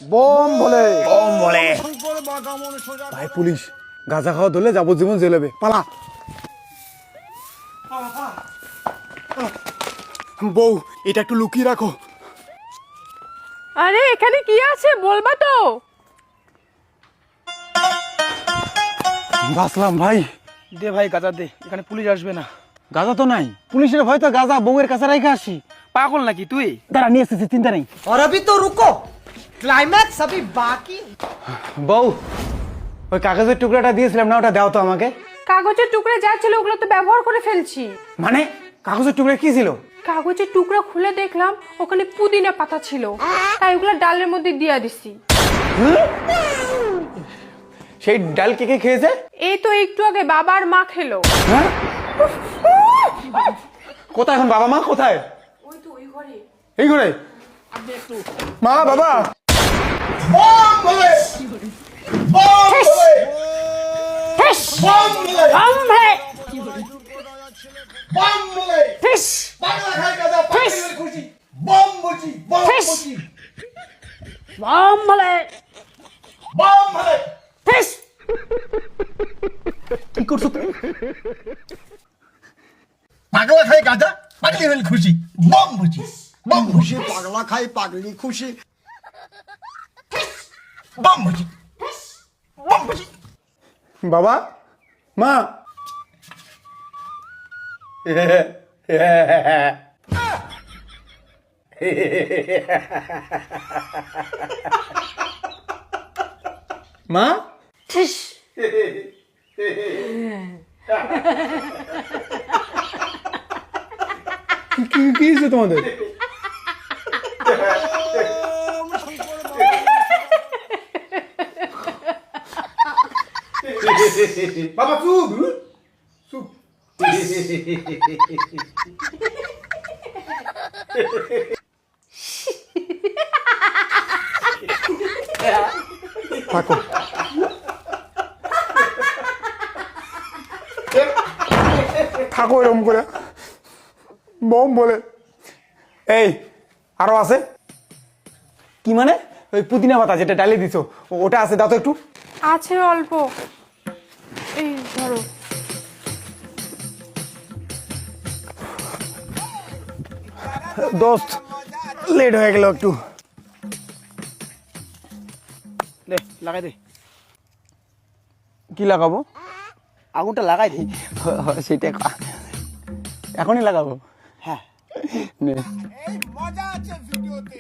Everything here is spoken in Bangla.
বম বলে বম বলে। ভাই পুলিশ, গাঁজা খাওয়া ধরলে যাবজ্জীবন জেলেবে, পালা। বউ, এটা একটু লুকিয়ে রাখো। আরে এখানে কি আছে বলবা তো? বাসলাম ভাই। দে ভাই গাঁজা দে, এখানে পুলিশ আসবে না। গাঁজা তো নাই, পুলিশের ভয় তো গাঁজা বউয়ের কাছে রাইখা আসি। পাগল নাকি তুই? দাঁড়া, নিয়ে এসেছি, চিন্তা নেই। और अभी तो रुको, क्लाइमैक्स अभी बाकी। বউ, ওই কাগজের টুকরাটা দিয়েছিলাম না, ওটা দাও তো আমাকে। কাগজের টুকরা যা ছিল ওগুলো তো ব্যবহার করে ফেলছি। মানে কাগজের টুকরা কি ছিল? কাগজের টুকরা খুলে দেখলাম ওখানে পুদিনা পাতা ছিল, তাই ওগুলো ডালের মধ্যে দিয়ে দিছি। সেই ডাল কে কে খেয়েছে? এই তো একটু আগে বাবা আর মা খেলো। হ্যাঁ? কোথায় এখন বাবা মা কোথায়? ওই তো ওই ঘরে। এই ঘরে? মা বাবা। কি করছো তুমি? পাগলা খাই গাঁজা, পাগলি হলে খুশি। বম বুঝি, বম বুঝি, पागला खाई पागली खुशी। বম বুঝি, বম বুঝি। বাবা মা। মা, কি হয়েছে তোমাদের? বাবা চুপ চুপ। থাকো, থাকো এরকম করে। বম বলে। এই আরো আছে? কি মানে? ওই পুদিনা পাতা যেটা ডালে দিছো ওটা আছে, দাও তো একটু। আছে অল্প, এই ধরো। দোস্ত, লেট হয়ে গেল একটু। দে লাগাই দে, কি লাগাবো? আগুনটা লাগাই দে। সেটা এখনই লাগাবো। হ্যাঁ। নে। मजा আছে ভিডিওতে।